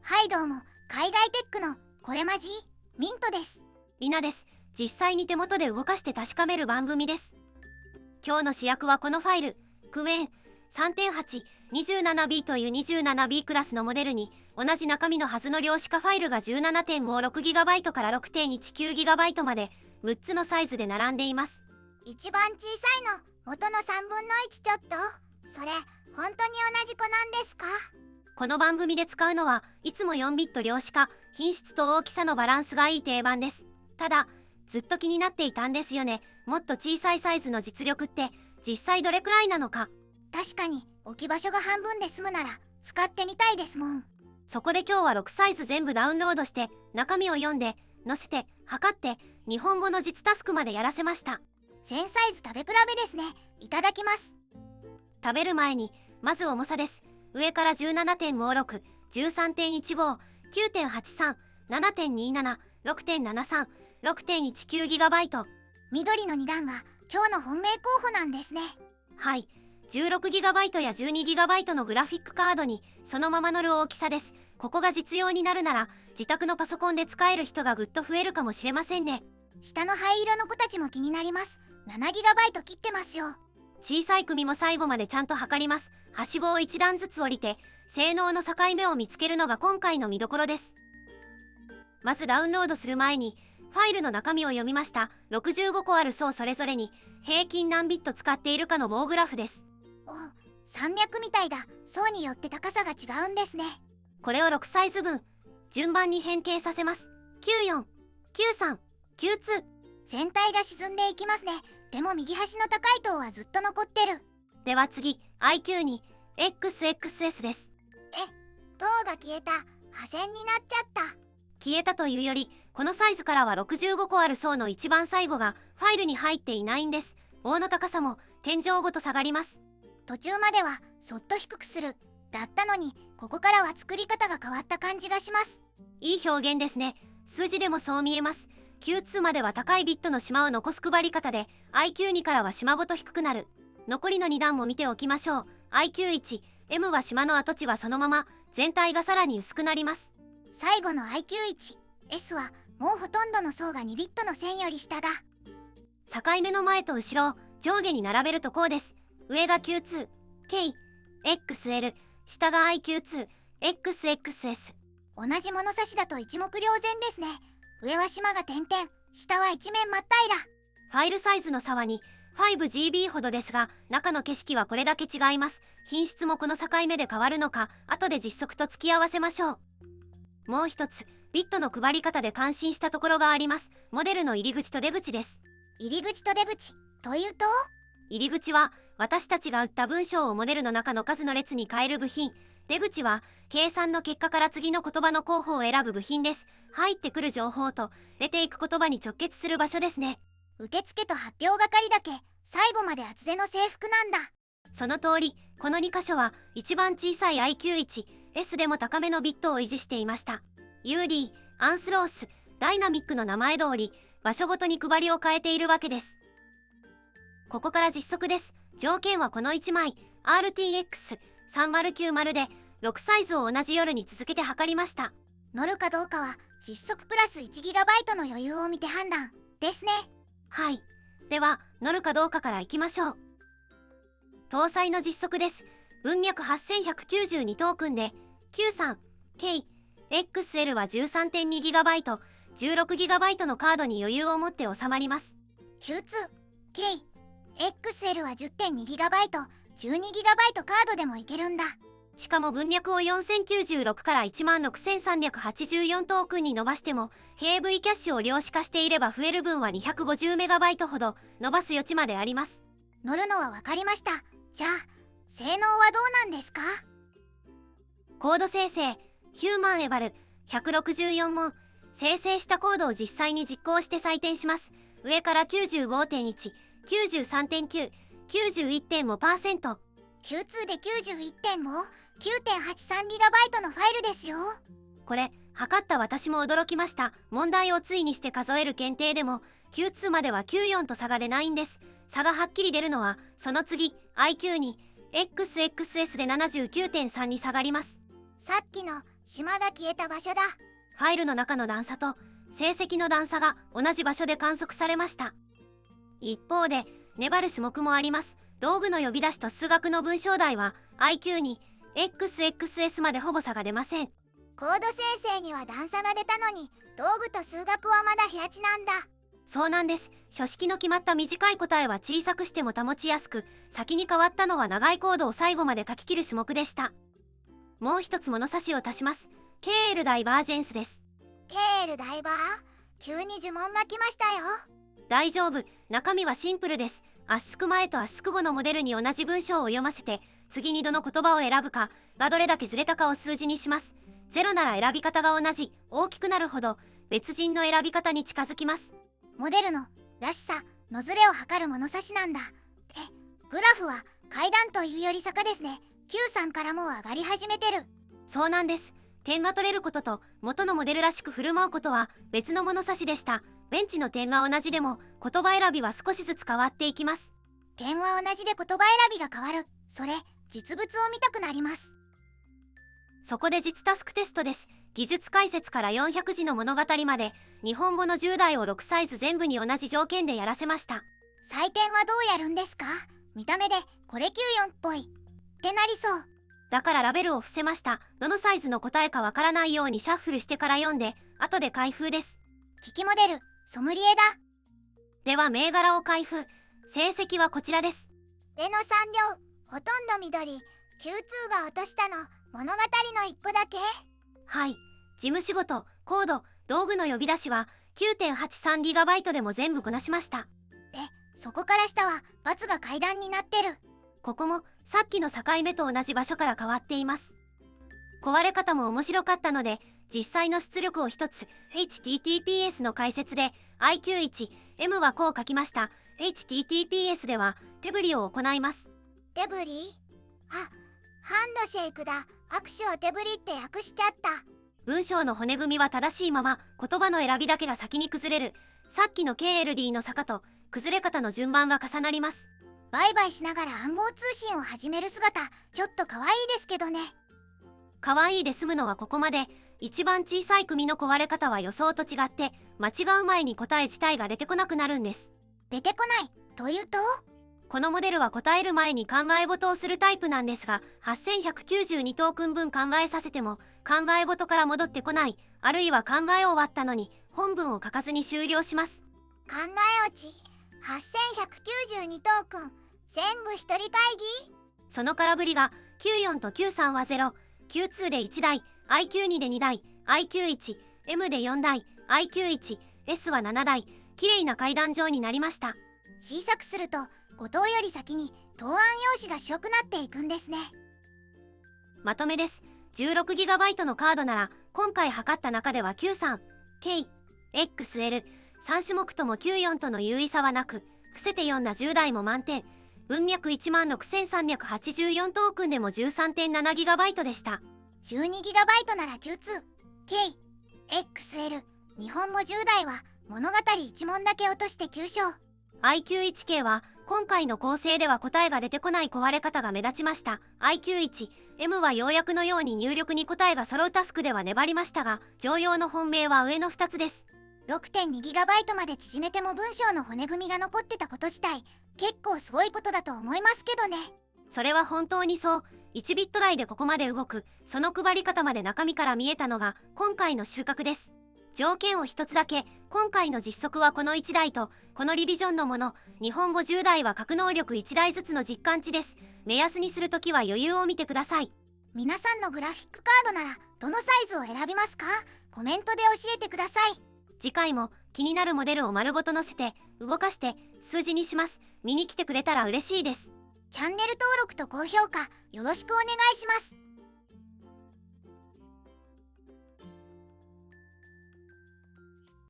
はいどうも、海外テックのこれまじミントです。りなです。実際に手元で動かして確かめる番組です。今日の主役はこのファイル、クエン 3.8、27B という 27B クラスのモデルに同じ中身のはずの量子化ファイルが 17.56GB から 6.19GB まで6つのサイズで並んでいます。一番小さいの元の3分の1ちょっと。それ本当に同じ子なんですか？この番組で使うのはいつも4ビット量子化、品質と大きさのバランスがいい定番です。ただずっと気になっていたんですよね。もっと小さいサイズの実力って実際どれくらいなのか。確かに置き場所が半分で済むなら使ってみたいですもん。そこで今日は6サイズ全部ダウンロードして中身を読んで載せて測って日本語の実タスクまでやらせました。1000サイズ食べ比べですね。いただきます。食べる前にまず重さです。上から 17.56、13.15、9.83、7.27、6.73、6.19GB。緑の2段が今日の本命候補なんですね。はい、16GB や 12GB のグラフィックカードにそのまま乗る大きさです。ここが実用になるなら自宅のパソコンで使える人がぐっと増えるかもしれませんね。下の灰色の子たちも気になります。7GB 切ってますよ。小さい組も最後までちゃんと測ります。はしごを1段ずつ降りて性能の境目を見つけるのが今回の見どころです。まずダウンロードする前にファイルの中身を読みました。65個ある層それぞれに平均何ビット使っているかの棒グラフです。お、山脈みたいだ。層によって高さが違うんですね。これを6サイズ分順番に変形させます。94、93、92。全体が沈んでいきますね。でも右端の高い塔はずっと残ってる。では次 IQ に XXS です。塔が消えた。破線になっちゃった。消えたというよりこのサイズからは65個ある層の一番最後がファイルに入っていないんです。棒の高さも天井ごと下がります。途中まではそっと低くするだったのに、ここからは作り方が変わった感じがします。いい表現ですね。数字でもそう見えます。Q2 までは高いビットの島を残す配り方で IQ2 からは島ごと低くなる。残りの2段も見ておきましょう。 IQ1、M は島の跡地はそのまま、全体がさらに薄くなります。最後の IQ1、S はもうほとんどの層が2ビットの線より下だ。境目の前と後ろを上下に並べるとこうです。上が Q2、K、XL、下が IQ2、XXS。同じ物差しだと一目瞭然ですね。上は島が点々、下は一面真っ平ら。ファイルサイズの差は 2、5GB ほどですが、中の景色はこれだけ違います。品質もこの境目で変わるのか、後で実測と付き合わせましょう。もう一つ、ビットの配り方で感心したところがあります。モデルの入り口と出口です。入り口と出口というと、入り口は私たちが打った文章をモデルの中の数の列に変える部品。出口は計算の結果から次の言葉の候補を選ぶ部品です。入ってくる情報と出ていく言葉に直結する場所ですね。受付と発表係だけ最後まで厚手の制服なんだ。その通り、この2箇所は一番小さい IQ1、S でも高めのビットを維持していました。UD、アンスロース、ダイナミックの名前通り場所ごとに配りを変えているわけです。ここから実測です。条件はこの1枚 RTX3090 で6サイズを同じ夜に続けて測りました。乗るかどうかは実測プラス 1GB の余裕を見て判断ですね。はい、では乗るかどうかからいきましょう。搭載の実測です。文脈8192トークンで 93、K、XL は 13.2GB、16GB のカードに余裕を持って収まります。Q2、K、XL は 10.2GB、12GB カードでもいけるんだ。しかも文脈を4096から16384トークンに伸ばしても、平 V キャッシュを量子化していれば増える分は 250MB ほど伸ばす余地まであります。乗るのは分かりました。じゃあ性能はどうなんですか？コード生成、ヒューマンエバル164問。生成したコードを実際に実行して採点します。上から 95.1、93.9、91.5%。Q2 で 91.5、9.83GB のファイルですよ。これ測った私も驚きました。問題を対にして数える検定でも Q2 までは94と差が出ないんです。差がはっきり出るのはその次 IQ に XXS で 79.3 に下がります。さっきの島が消えた場所だ。ファイルの中の段差と成績の段差が同じ場所で観測されました。一方で粘る種目もあります。道具の呼び出しと数学の文章題は IQ に XXS までほぼ差が出ません。コード生成には段差が出たのに、道具と数学はまだ平地なんだ。そうなんです。書式の決まった短い答えは小さくしても保ちやすく、先に変わったのは長いコードを最後まで書き切る種目でした。もう一つ物差しを足します。KL ダイバージェンスです。KL ダイバー、急に呪文が来ましたよ。大丈夫、中身はシンプルです。圧縮前と圧縮後のモデルに同じ文章を読ませて、次にどの言葉を選ぶかがどれだけずれたかを数字にします。0なら選び方が同じ、大きくなるほど別人の選び方に近づきます。モデルのらしさのずれを測る物差しなんだ。で、グラフは階段というより坂ですね。Q さんからも上がり始めてる。そうなんです。点が取れることと元のモデルらしく振る舞うことは別の物差しでした。ベンチの点が同じでも言葉選びは少しずつ変わっていきます。点は同じで言葉選びが変わる。それ、実物を見たくなります。そこで実タスクテストです。技術解説から400字の物語まで日本語の10題を6サイズ全部に同じ条件でやらせました。採点はどうやるんですか？見た目でこれ94っぽいってなりそう。だからラベルを伏せました。どのサイズの答えかわからないようにシャッフルしてから読んで後で開封です。機器モデルソムリエだ。では銘柄を開封。成績はこちらです。レノ産業ほとんど緑。Q2 が落としたの物語の一歩だけ。はい。事務仕事、コード、道具の呼び出しは 9.83GB でも全部こなしました。で、そこから下は×が階段になってる。ここもさっきの境目と同じ場所から変わっています。壊れ方も面白かったので実際の出力を一つ HTTPS の解説で IQ1、M はこう書きました。HTTPS では手振りを行います。手振り？あ、ハンドシェイクだ。握手を手振りって訳しちゃった。文章の骨組みは正しいまま言葉の選びだけが先に崩れる。さっきの KLD の坂と崩れ方の順番が重なります。バイバイしながら暗号通信を始める姿、ちょっと可愛いですけどね。可愛いで済むのはここまで。一番小さい組の壊れ方は予想と違って間違う前に答え自体が出てこなくなるんです。出てこないというと？このモデルは答える前に考え事をするタイプなんですが、8192トークン分考えさせても考え事から戻ってこない、あるいは考え終わったのに本文を書かずに終了します。考え落ち8192トークン全部一人会議。その空振りが Q4 と Q3 は0、Q2 で1台、IQ2 で2台、IQ1、M で4台、IQ1、S は7台、きれいな階段状になりました。小さくすると5等より先に答案用紙が白くなっていくんですね。まとめです。16GB のカードなら今回測った中では Q3、K、XL、3種目とも Q4 との優位差はなく、伏せて読んだ10台も満点。文脈 16,384 トークンでも 13.7GB でした。12GB なら Q2、K、XL、日本語10台は物語1問だけ落として9勝。IQ1K は今回の構成では答えが出てこない壊れ方が目立ちました。IQ1、M は要約のように入力に答えが揃うタスクでは粘りましたが、常用の本命は上の2つです。6.2GB まで縮めても文章の骨組みが残ってたこと自体結構すごいことだと思いますけどね。それは本当にそう。1ビット台でここまで動く、その配り方まで中身から見えたのが今回の収穫です。条件を一つだけ、今回の実測はこの1台とこのリビジョンのもの、日本語10台は格納力1台ずつの実感値です。目安にするときは余裕を見てください。皆さんのグラフィックカードならどのサイズを選びますか？コメントで教えてください。次回も気になるモデルを丸ごと載せて動かして数字にします。見に来てくれたら嬉しいです。チャンネル登録と高評価よろしくお願いします。